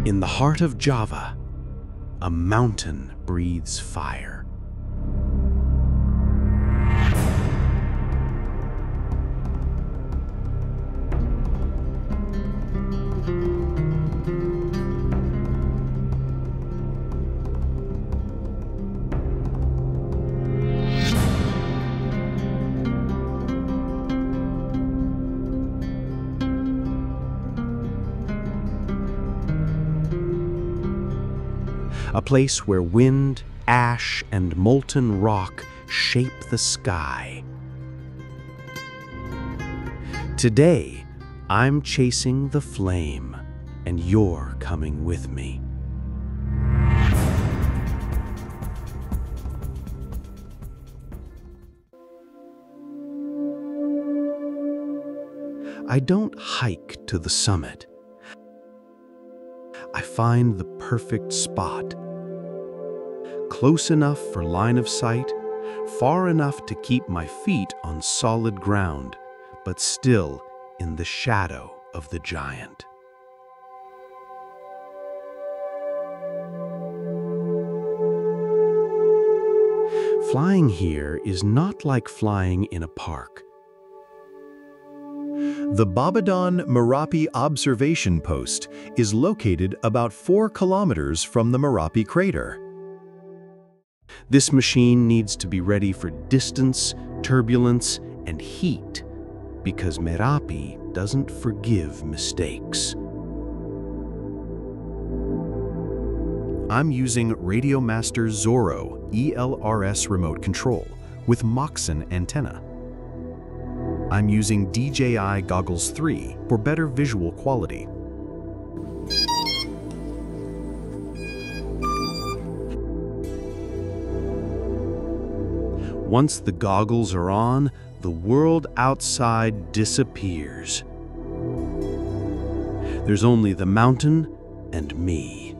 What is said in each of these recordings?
In the heart of Java, a mountain breathes fire. A place where wind, ash, and molten rock shape the sky. Today, I'm chasing the flame, and you're coming with me. I don't hike to the summit. I find the perfect spot. Close enough for line of sight, far enough to keep my feet on solid ground, but still in the shadow of the giant. Flying here is not like flying in a park. The Babadan Merapi observation post is located about 4 kilometers from the Merapi crater. This machine needs to be ready for distance, turbulence, and heat, because Merapi doesn't forgive mistakes. I'm using Radiomaster Zorro ELRS remote control with Moxon antenna. I'm using DJI Goggles 3 for better visual quality. Once the goggles are on, the world outside disappears. There's only the mountain and me.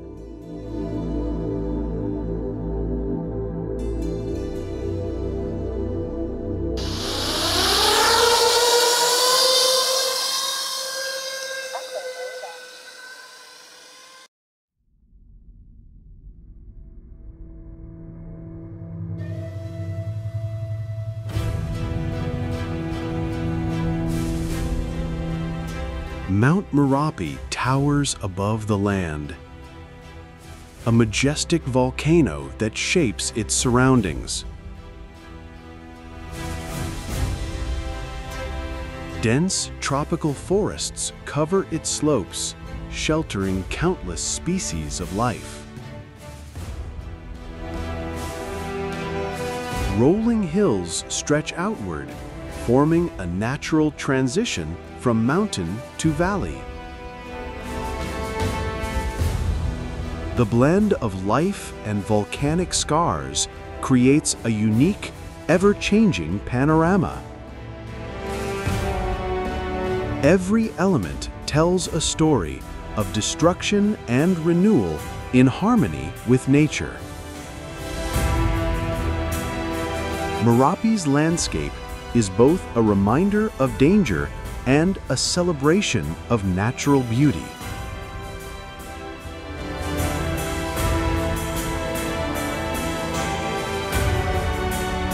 Mount Merapi towers above the land, a majestic volcano that shapes its surroundings. Dense tropical forests cover its slopes, sheltering countless species of life. Rolling hills stretch outward, forming a natural transition from mountain to valley. The blend of life and volcanic scars creates a unique, ever-changing panorama. Every element tells a story of destruction and renewal in harmony with nature. Merapi's landscape is both a reminder of danger and a celebration of natural beauty.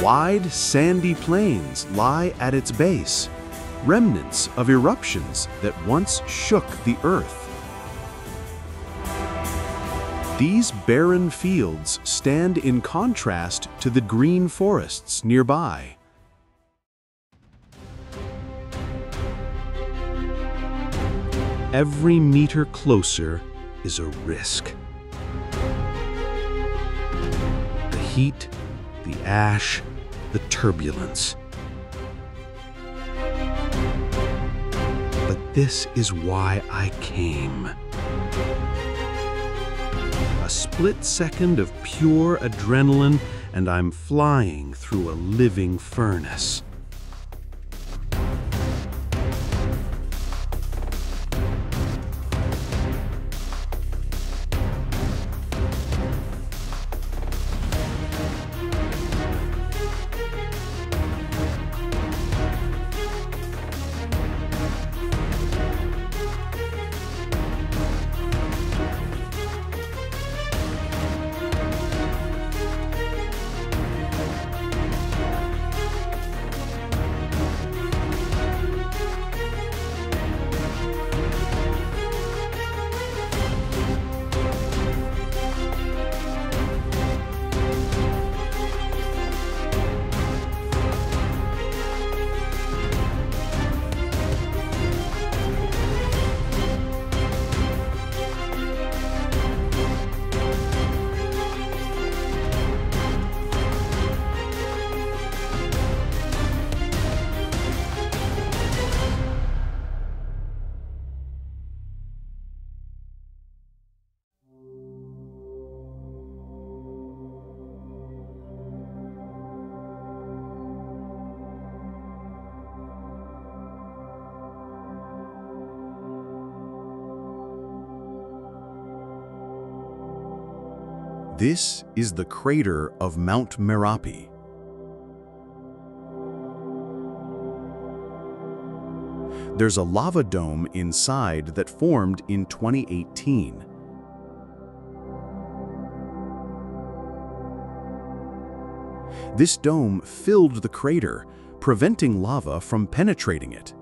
Wide, sandy plains lie at its base, remnants of eruptions that once shook the earth. These barren fields stand in contrast to the green forests nearby. Every meter closer is a risk. The heat, the ash, the turbulence. But this is why I came. A split second of pure adrenaline, and I'm flying through a living furnace. This is the crater of Mount Merapi. There's a lava dome inside that formed in 2018. This dome filled the crater, preventing lava from penetrating it.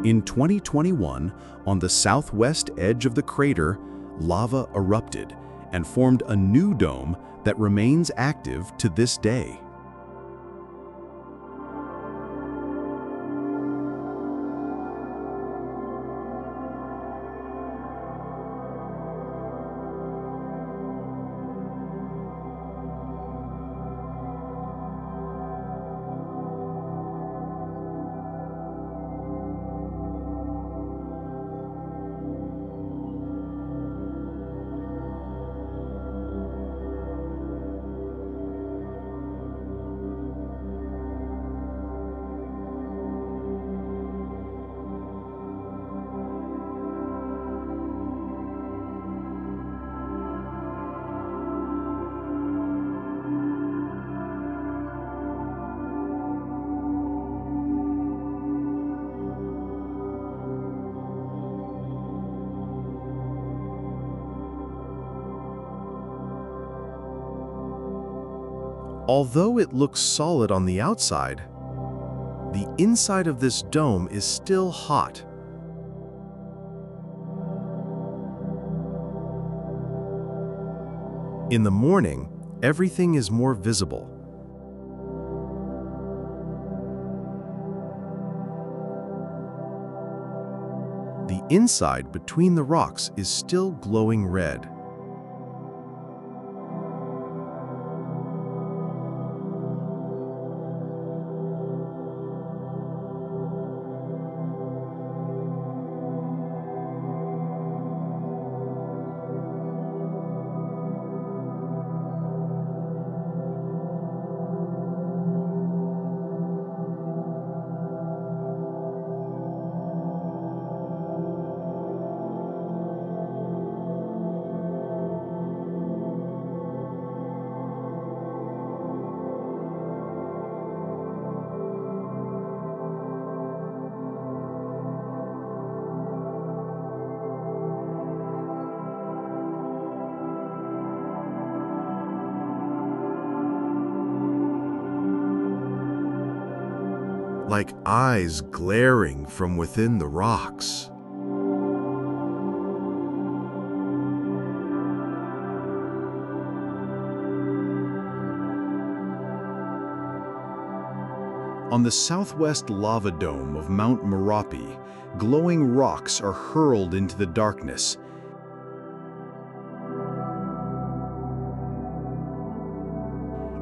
In 2021, on the southwest edge of the crater, lava erupted and formed a new dome that remains active to this day. Although it looks solid on the outside, the inside of this dome is still hot. In the morning, everything is more visible. The inside between the rocks is still glowing red. Like eyes glaring from within the rocks. On the southwest lava dome of Mount Merapi, glowing rocks are hurled into the darkness.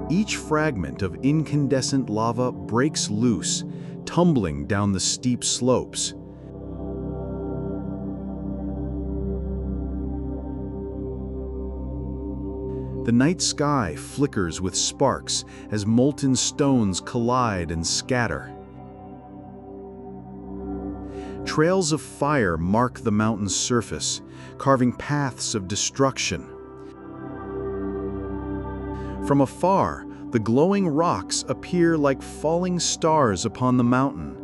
Each fragment of incandescent lava breaks loose, tumbling down the steep slopes. The night sky flickers with sparks as molten stones collide and scatter. Trails of fire mark the mountain's surface, carving paths of destruction. From afar, the glowing rocks appear like falling stars upon the mountain.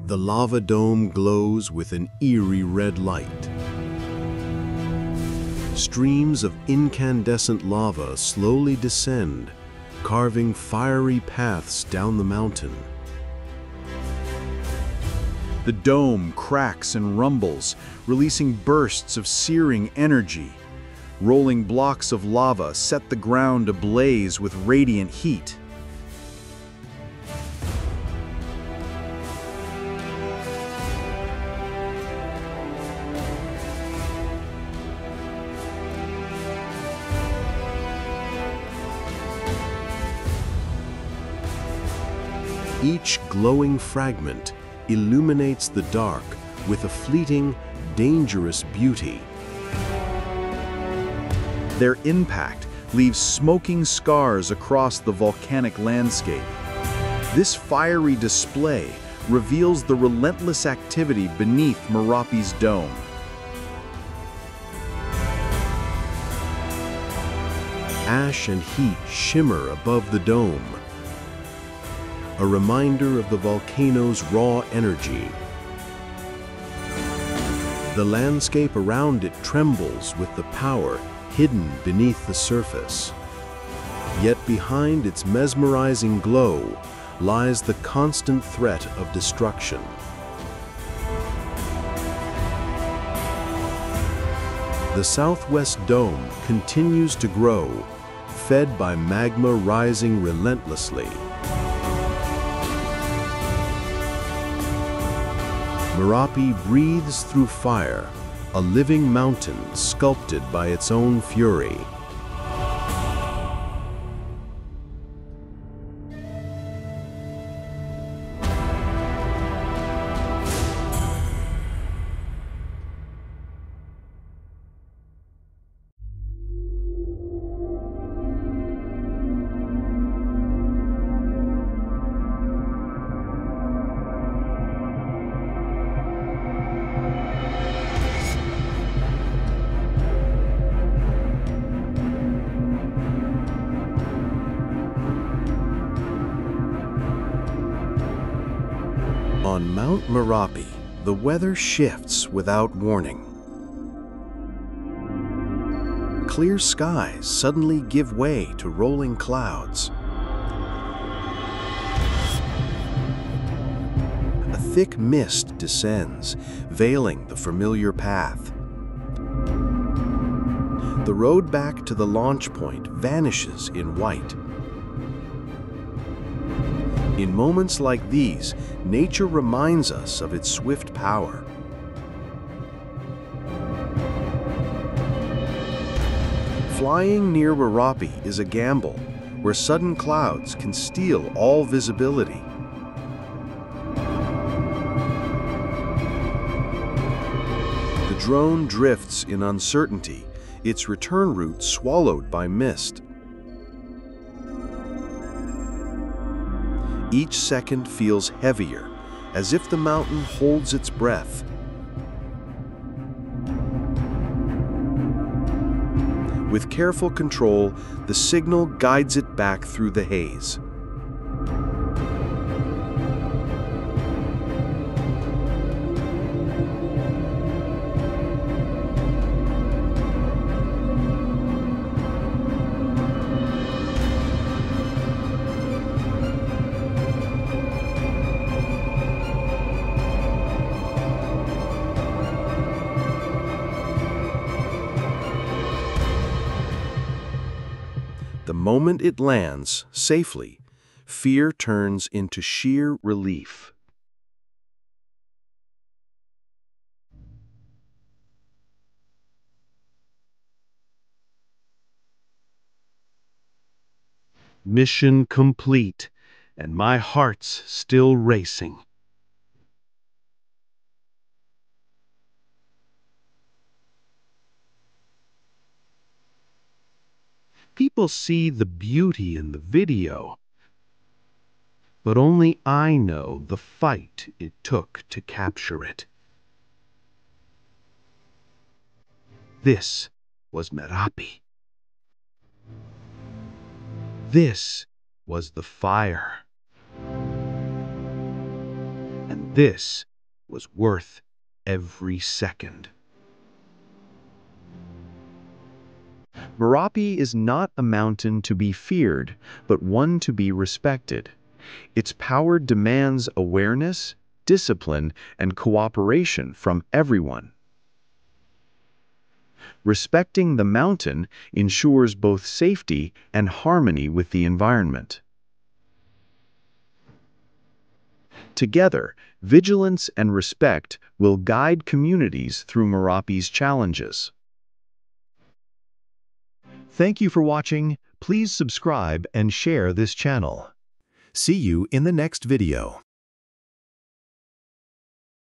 The lava dome glows with an eerie red light. Streams of incandescent lava slowly descend, carving fiery paths down the mountain. The dome cracks and rumbles, releasing bursts of searing energy. Rolling blocks of lava set the ground ablaze with radiant heat. Each glowing fragment illuminates the dark with a fleeting, dangerous beauty. Their impact leaves smoking scars across the volcanic landscape. This fiery display reveals the relentless activity beneath Merapi's dome. Ash and heat shimmer above the dome, a reminder of the volcano's raw energy. The landscape around it trembles with the power hidden beneath the surface. Yet behind its mesmerizing glow lies the constant threat of destruction. The southwest dome continues to grow, fed by magma rising relentlessly. Merapi breathes through fire, a living mountain sculpted by its own fury. On Mount Merapi, the weather shifts without warning. Clear skies suddenly give way to rolling clouds. A thick mist descends, veiling the familiar path. The road back to the launch point vanishes in white. In moments like these, nature reminds us of its swift power. Flying near Merapi is a gamble, where sudden clouds can steal all visibility. The drone drifts in uncertainty, its return route swallowed by mist. Each second feels heavier, as if the mountain holds its breath. With careful control, the signal guides it back through the haze. The moment it lands safely, fear turns into sheer relief. Mission complete, and my heart's still racing. People see the beauty in the video, but only I know the fight it took to capture it. This was Merapi. This was the fire. And this was worth every second. Merapi is not a mountain to be feared, but one to be respected. Its power demands awareness, discipline, and cooperation from everyone. Respecting the mountain ensures both safety and harmony with the environment. Together, vigilance and respect will guide communities through Merapi's challenges. Thank you for watching. Please subscribe and share this channel. See you in the next video.